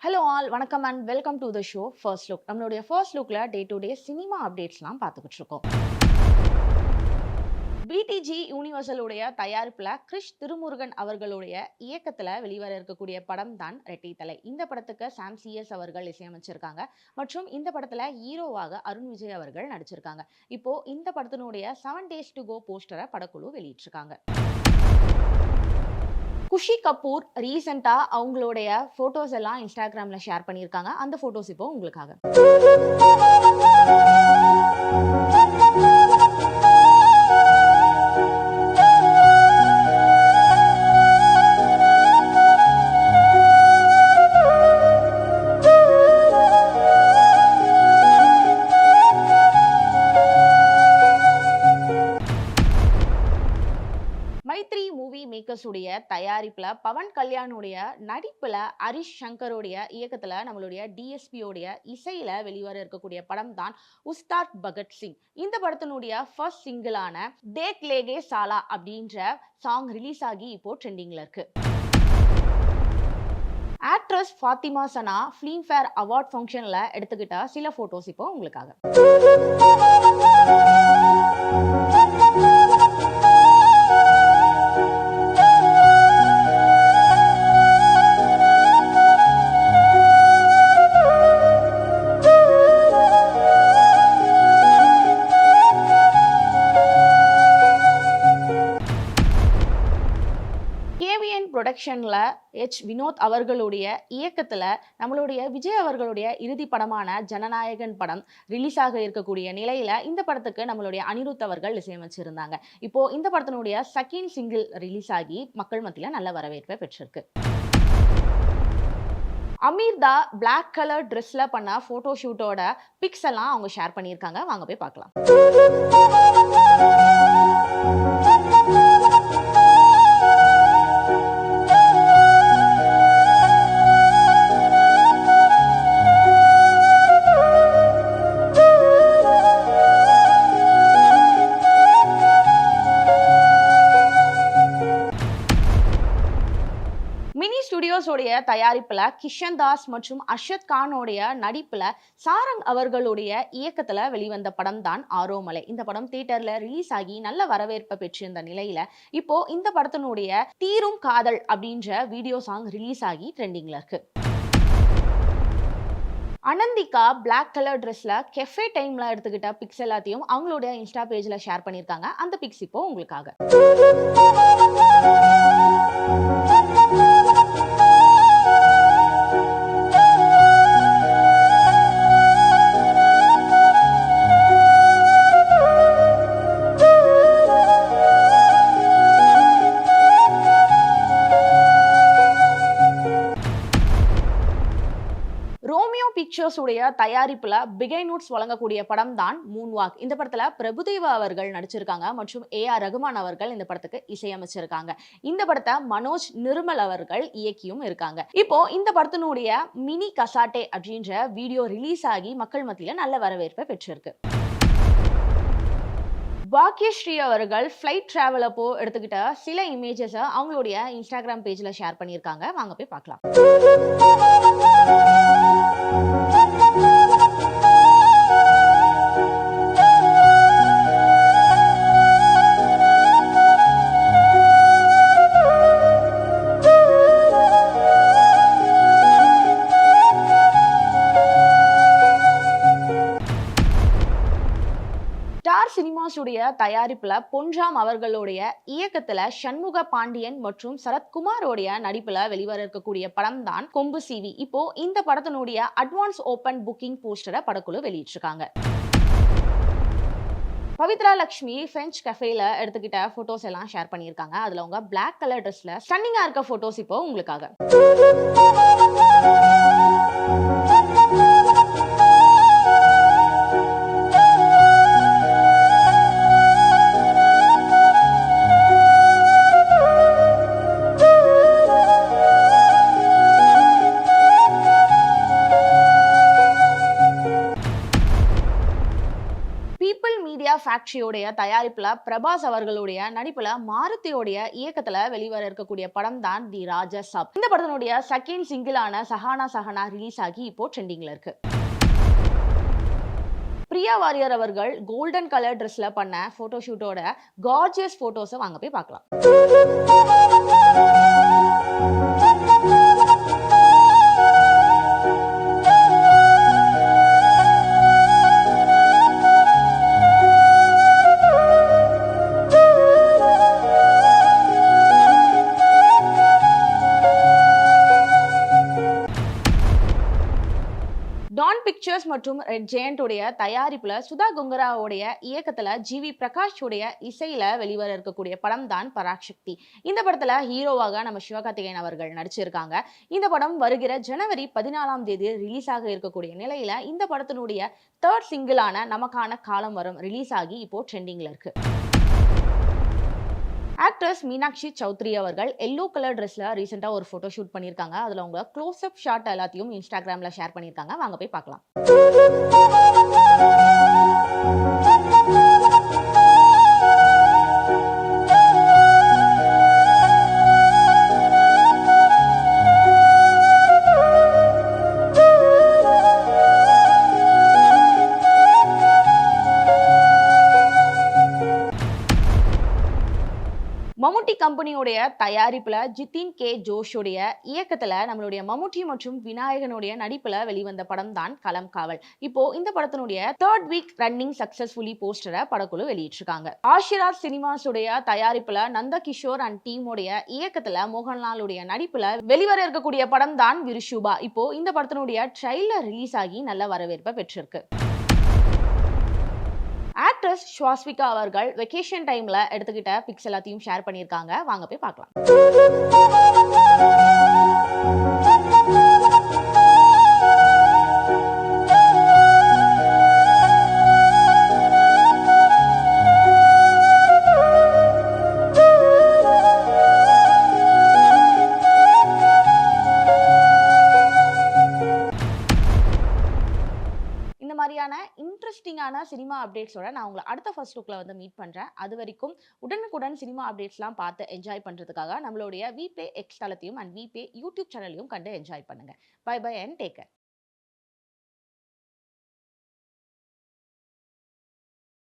Hello all வணக்கம் and welcome to the show first look. நம்மளுடைய first லுக்ல day to day cinema அப்டேட்ஸ்லாம் பார்த்துக்கிட்டு இருக்கோம். பிடிஜி யூனிவர்சலுடைய தயாரிப்புல கிரிஷ் திருமுருகன் அவர்களுடைய இயக்கத்துல வெளிவர இருக்கக்கூடிய படம் தான் ரெட்டை தலை. இந்த படத்துக்கு சாம் சிஎஸ் அவர்கள் இசையமைச்சிருக்காங்க மற்றும் இந்த படத்துல ஹீரோவாக அருண் விஜய் அவர்கள் நடிச்சிருக்காங்க. இப்போ இந்த படத்தினுடைய 7 days to go போஸ்டரை படக்குழு வெளியிட்டிருக்காங்க. குஷி கபூர் ரீசெண்டா அவங்களுடைய போட்டோஸ் எல்லாம் இன்ஸ்டாகிராம்ல ஷேர் பண்ணியிருக்காங்க. அந்த போட்டோஸ் இப்போ உங்களுக்காக. மைத்ரி மூவி மேக்கர்ஸ் உடைய தயாரிப்புல பவன் கல்யாணுடைய நடிப்புல ஹரிஷ் சங்கருடைய இயக்கத்துல நம்மளுடைய டிஎஸ்பியோடைய இசையில வெளிவர இருக்கக்கூடிய படம் தான் உஸ்தாத் பகத்சிங். இந்த படத்தினுடைய ஃபர்ஸ்ட் சிங்கிளான தேக் லேகே சாலா அப்படின்ற சாங் ரிலீஸ் ஆகி இப்போ ட்ரெண்டிங்ல இருக்கு. ஆக்ட்ரஸ் ஃபாத்திமா சனா ஃபிலிம்ஃபேர் அவார்ட் ஃபங்க்ஷன்ல எடுத்துக்கிட்ட சில போட்டோஸ் இப்போ உங்களுக்காக. ப்ரொடக்ஷன்ல வினோத் அவர்களுடைய இயக்கத்துல நம்மளுடைய விஜய் அவர்களுடைய இறுதி படமான ஜனநாயகன் படம் ரிலீஸ் ஆக இருக்கக்கூடிய நிலையில இந்த படத்துக்கு நம்மளுடைய அனிருத் அவர்கள் இசையமைச்சிருந்தாங்க. இப்போ இந்த படத்தினுடைய செகண்ட் சிங்கிள் ரிலீஸ் ஆகி மக்கள் மத்தியில நல்ல வரவேற்பை பெற்றிருக்கு. அமீர்தா பிளாக் கலர் ட்ரெஸ்ல பண்ண போட்டோ ஷூட்டோட பிக்ஸ் எல்லாம் அவங்க ஷேர் பண்ணியிருக்காங்க. வாங்க போய் பார்க்கலாம். மினி ஸ்டுடியோஸோடைய தயாரிப்புல கிஷன் தாஸ் மற்றும் அர்ஷத் கானோடைய நடிப்புல சாரங் அவர்களுடைய இயக்கத்துல வெளிவந்த படம் தான் ஆரோமலை. இந்த படம் தியேட்டர்ல ரிலீஸ் ஆகி நல்ல வரவேற்பை பெற்றிருந்த நிலையில இப்போ இந்த படத்தினுடைய தீரும் காதல் அப்படின்ற வீடியோ சாங் ரிலீஸ் ஆகி ட்ரெண்டிங்ல இருக்கு. அனந்திகா பிளாக் கலர் ட்ரெஸ்ல கெஃபே டைம்ல எடுத்துக்கிட்ட பிக்ஸ் எல்லாத்தையும் அவங்களுடைய இன்ஸ்டா பேஜ்ல ஷேர் பண்ணியிருக்காங்க. அந்த பிக்ஸ் இப்போ உங்களுக்காக. ரோமியோ பிக்சர்ஸ் உடைய தயாரிப்புல பிகைனூட்ஸ் வழங்கக்கூடிய படம் தான் மூன்வாக். இந்த படத்துல பிரபுதேவா அவர்கள் நடிச்சிருக்காங்க மற்றும் AR ரகுமான் அவர்கள் இந்த படத்துக்கு இசையமைச்சிருக்காங்க. இந்த படத்தை மனோஜ் நிர்மல் அவர்கள் இயக்கியும் இருக்காங்க. இப்போ இந்த படத்தினுடைய மினி கசாட்டே அப்படின்ற வீடியோ ரிலீஸ் ஆகி மக்கள் மத்தியில நல்ல வரவேற்பை பெற்றிருக்கு. பாக்யஸ்ரீ அவர்கள் ஃபிளைட் டிராவல் அப்போ எடுத்துக்கிட்ட சில இமேஜஸ் அவங்களுடைய இன்ஸ்டாகிராம் பேஜ்ல ஷேர் பண்ணியிருக்காங்க. வாங்க போய் பார்க்கலாம். ஸ்டார் சினிமாஸுடைய தயாரிப்புல பொன்ராம் அவர்களுடைய இயக்கத்துல சண்முக பாண்டியன் மற்றும் சரத்குமாரோடைய நடிப்புல வெளிவர இருக்கக்கூடிய படம் தான் கொம்பு சிவி. இப்போ இந்த படத்தினுடைய அட்வான்ஸ் ஓபன் புக்கிங் போஸ்டரை படக்குழு வெளியிட்டிருக்காங்க. பவித்ரா லட்சுமி பிரெஞ்ச் கஃபேல எடுத்துக்கிட்ட போட்டோஸ் எல்லாம் ஷேர் பண்ணியிருக்காங்க. அதுல அவங்க பிளாக் கலர் ட்ரெஸ்ல ஸ்டன்னிங்கா இருக்க போட்டோஸ் இப்போ உங்களுக்காக. மீனாட்சியோடைய தயாரிப்புல பிரபாஸ் அவர்களுடைய நடிப்புல மாருதியோடைய இயக்கத்துல வெளிவர இருக்கக்கூடிய படம் தான் தி ராஜா சாப். இந்த படத்தினுடைய செகண்ட் சிங்கிளான சஹானா சஹானா ரிலீஸ் ஆகி இப்போ ட்ரெண்டிங்ல இருக்கு. பிரியா வாரியர் அவர்கள் கோல்டன் கலர் ட்ரெஸ்ல பண்ண போட்டோ ஷூட்டோட கார்ஜியஸ் போட்டோஸை வாங்க போய் பார்க்கலாம். டான் பிக்சர்ஸ் மற்றும் ரெட் ஜெயண்ட் உடைய தயாரிப்புல சுதா கொங்கராவுடைய இயக்கத்துல ஜிவி பிரகாஷ் உடைய இசையில வெளிவர இருக்கக்கூடிய படம் தான் பராசக்தி. இந்த படத்துல ஹீரோவாக நம்ம சிவகார்த்திகேயன் அவர்கள் நடிச்சிருக்காங்க. இந்த படம் வருகிற ஜனவரி 14ஆம் தேதி ரிலீஸ் ஆக இருக்கக்கூடிய நிலையில இந்த படத்தினுடைய தேர்ட் சிங்கிளான நமக்கான காலம் வரும் ரிலீஸ் ஆகி இப்போ ட்ரெண்டிங்ல இருக்கு. ஆக்ட்ரஸ் மீனாட்சி சௌத்ரி அவர்கள் எல்லோ கலர் ட்ரெஸ்ல ரீசெண்டா ஒரு போட்டோ ஷூட் பண்ணியிருக்காங்க. அதுல அவங்க க்ளோஸ் அப் ஷாட் எல்லாத்தையும் இன்ஸ்டாகிராம்ல ஷேர் பண்ணியிருக்காங்க. வாங்க போய் பார்க்கலாம். மம்முட்டி கம்பெனியோடைய தயாரிப்புல ஜிதின் கே ஜோஷுடைய இயக்கத்துல நம்மளுடைய மம்முட்டி மற்றும் விநாயகனுடைய நடிப்புல வெளிவந்த படம் தான் களம் காவல். இப்போ இந்த படத்தினுடைய தேர்ட் வீக் ரன்னிங் சக்சஸ்ஃபுல்லி போஸ்டரை படக்குழு வெளியிட்டிருக்காங்க. ஆஷிராஜ் சினிமாஸுடைய தயாரிப்புல நந்தகிஷோர் அண்ட் டீமுடைய இயக்கத்துல மோகன்லாலுடைய நடிப்புல வெளிவர இருக்கக்கூடிய படம் தான் விருஷுபா. இப்போ இந்த படத்தினுடைய ட்ரைலர் ரிலீஸ் ஆகி நல்ல வரவேற்பை பெற்றிருக்கு. ஆக்ட்ரஸ் ஸ்வாஸ்விகா அவர்கள் வெக்கேஷன் டைம்ல எடுத்துக்கிட்ட பிக்ஸ் எல்லாத்தையும் ஷேர் பண்ணியிருக்காங்க. வாங்க போய் பார்க்கலாம். இந்த மாதிரியான இன்ட்ரெஸ்டிங்கான சினிமா அப்டேட்ஸோட நான் உங்களை அடுத்த ஃபர்ஸ்ட் லுக்ல வந்து மீட் பண்றேன். அது வரைக்கும் உடனுக்குடன் சினிமா அப்டேட்ஸ்லாம் பார்த்து என்ஜாய் பண்றதுக்காக நம்மளுடைய விபே எக்ஸ் தளத்தையும் அண்ட் விபே யூடியூப் சேனலையும் கண்டு என்ஜாய் பண்ணுங்க. Bye bye and take care.